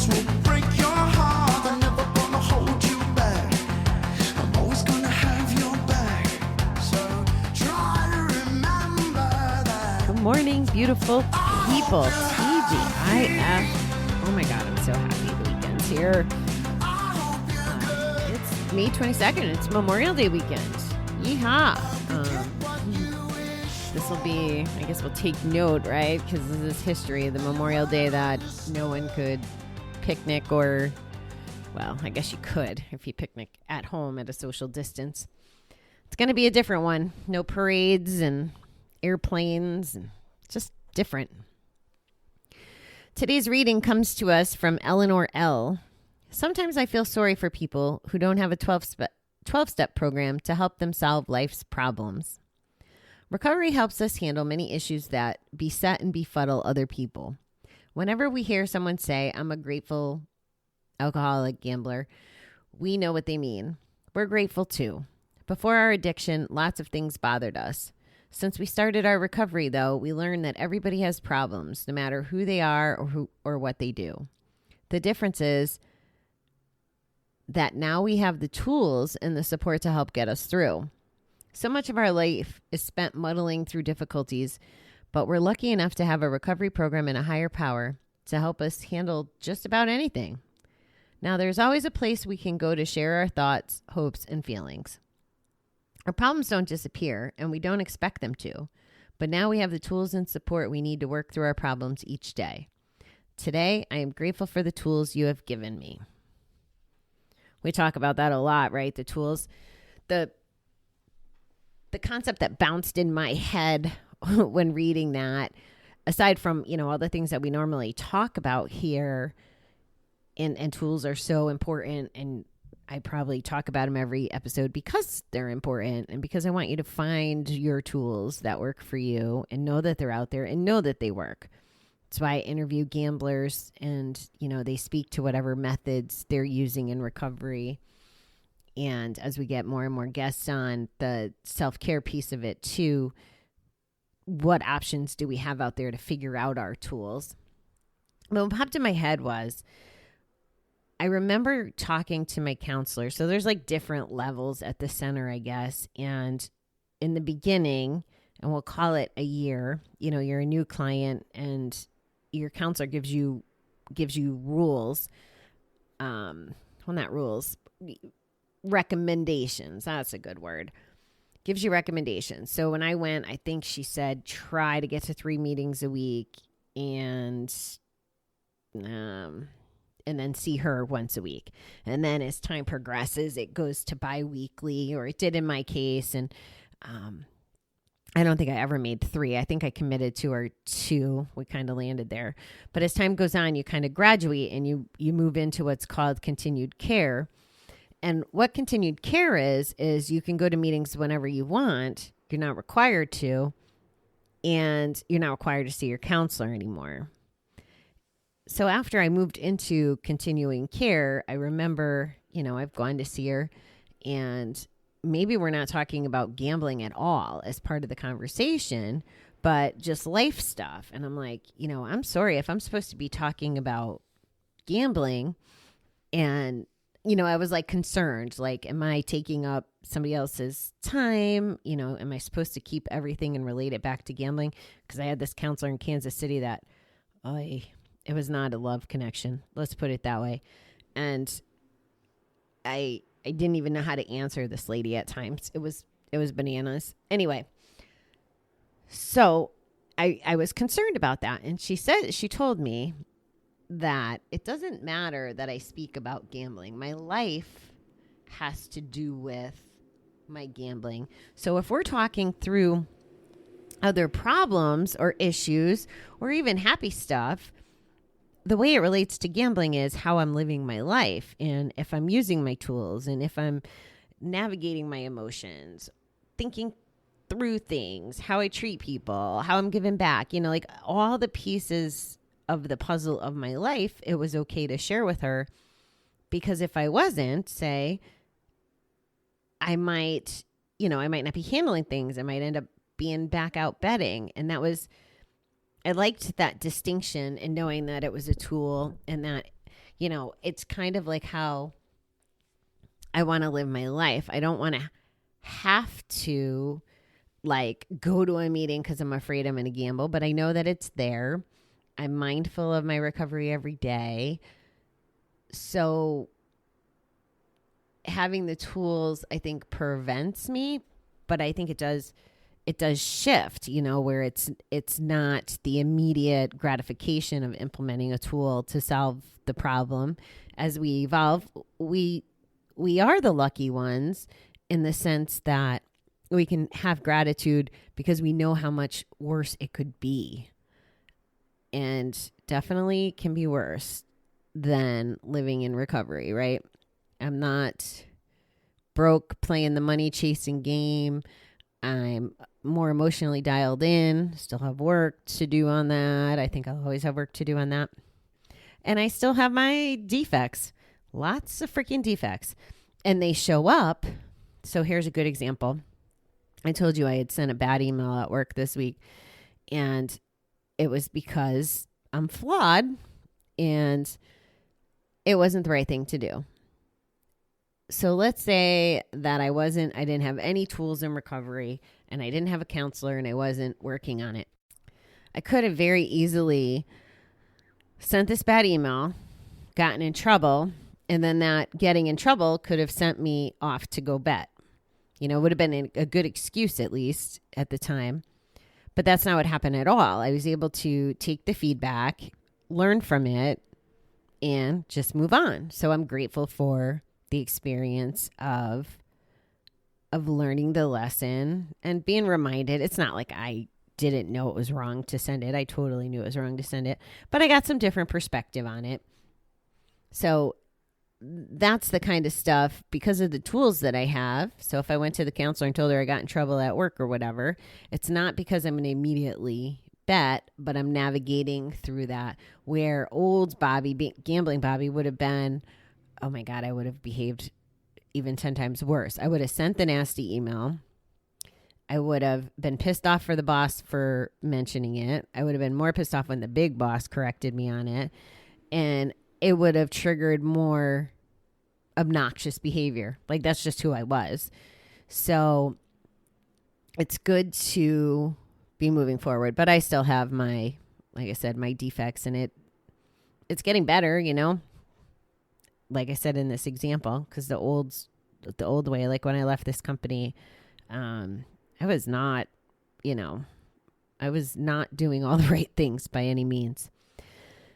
this will break your heart. I'm never gonna hold you back. I'm always gonna have your back. So try to remember that. Good morning, beautiful people. TGIF. Oh my God, I'm so happy the weekend's here. It's May 22nd. It's Memorial Day weekend. Yeehaw. This will be, I guess we'll take note, right? Because this is history, the Memorial Day that no one could picnic or, well, I guess you could if you picnic at home at a social distance. It's going to be a different one. No parades and airplanes, and just different. Today's reading comes to us from Eleanor L. Sometimes I feel sorry for people who don't have a 12-step program to help them solve life's problems. Recovery helps us handle many issues that beset and befuddle other people. Whenever we hear someone say, I'm a grateful alcoholic gambler, we know what they mean. We're grateful too. Before our addiction, lots of things bothered us. Since we started our recovery, though, we learned that everybody has problems, no matter who they are or what they do. The difference is that now we have the tools and the support to help get us through. So much of our life is spent muddling through difficulties, but we're lucky enough to have a recovery program and a higher power to help us handle just about anything. Now, there's always a place we can go to share our thoughts, hopes, and feelings. Our problems don't disappear, and we don't expect them to, but now we have the tools and support we need to work through our problems each day. Today, I am grateful for the tools you have given me. We talk about that a lot, right? The tools, the concept that bounced in my head when reading that, aside from, all the things that we normally talk about here, and tools are so important, and I probably talk about them every episode because they're important and because I want you to find your tools that work for you and know that they're out there and know that they work. That's why I interview gamblers and, they speak to whatever methods they're using in recovery. And as we get more and more guests on, the self-care piece of it too, what options do we have out there to figure out our tools? But what popped in my head was, I remember talking to my counselor. So there's like different levels at the center, I guess. And in the beginning, and we'll call it a year, you're a new client and your counselor gives you rules. Well, not rules, recommendations. That's a good word. Gives you recommendations. So when I went, I think she said, try to get to 3 meetings a week and then see her once a week. And then as time progresses, it goes to bi-weekly, or it did in my case. And I don't think I ever made 3. I think I committed to her 2. We kind of landed there. But as time goes on, you kind of graduate and you move into what's called continued care. And what continued care is you can go to meetings whenever you want. You're not required to. And you're not required to see your counselor anymore. So after I moved into continuing care, I remember, I've gone to see her, and maybe we're not talking about gambling at all as part of the conversation, but just life stuff. And I'm like, I'm sorry if I'm supposed to be talking about gambling. And, I was like concerned, like, am I taking up somebody else's time? Am I supposed to keep everything and relate it back to gambling? Because I had this counselor in Kansas City that, it was not a love connection. Let's put it that way. And I didn't even know how to answer this lady at times. It was bananas. Anyway, so I was concerned about that. And she told me that it doesn't matter that I speak about gambling. My life has to do with my gambling. So if we're talking through other problems or issues or even happy stuff, the way it relates to gambling is how I'm living my life, and if I'm using my tools, and if I'm navigating my emotions, thinking through things, how I treat people, how I'm giving back, like all the pieces of the puzzle of my life, it was okay to share with her. Because if I wasn't, say, I might not be handling things. I might end up being back out betting. And that was I liked that distinction and knowing that it was a tool and that, it's kind of like how I want to live my life. I don't want to have to like go to a meeting because I'm afraid I'm going to gamble, but I know that it's there. I'm mindful of my recovery every day. So having the tools, I think, prevents me, but I think it does shift, where it's not the immediate gratification of implementing a tool to solve the problem. As we evolve, we are the lucky ones in the sense that we can have gratitude because we know how much worse it could be, and definitely can be worse than living in recovery, right? I'm not broke playing the money chasing game. I'm more emotionally dialed in, still have work to do on that. I think I'll always have work to do on that. And I still have my defects, lots of freaking defects, and they show up. So here's a good example. I told you I had sent a bad email at work this week, and it was because I'm flawed and it wasn't the right thing to do. So let's say that I didn't have any tools in recovery and I didn't have a counselor and I wasn't working on it. I could have very easily sent this bad email, gotten in trouble, and then that getting in trouble could have sent me off to go bet. It would have been a good excuse, at least at the time. But that's not what happened at all. I was able to take the feedback, learn from it, and just move on. So I'm grateful for the experience of learning the lesson and being reminded. It's not like I didn't know it was wrong to send it. I totally knew it was wrong to send it, but I got some different perspective on it. So that's the kind of stuff because of the tools that I have. So if I went to the counselor and told her I got in trouble at work or whatever, it's not because I'm going to immediately bet, but I'm navigating through that, where old Bobby, gambling Bobby, would have been, oh my God, I would have behaved even 10 times worse. I would have sent the nasty email. I would have been pissed off for the boss for mentioning it. I would have been more pissed off when the big boss corrected me on it. And it would have triggered more obnoxious behavior. Like, that's just who I was. So it's good to be moving forward, but I still have my, like I said, my defects, and it's getting better, like I said in this example, because the old way, like when I left this company, I was not doing all the right things by any means.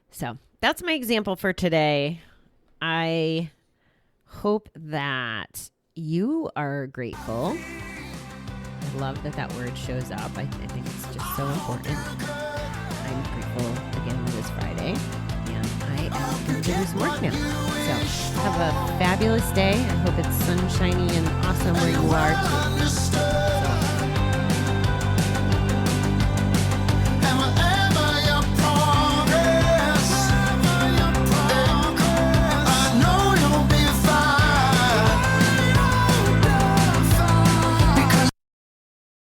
So that's my example for today. I hope that you are grateful. I love that word shows up. I think it's just so important. I'm grateful again this Friday, and I am going to do some work now. So have a fabulous day. I hope it's sunshiny and awesome where you are too.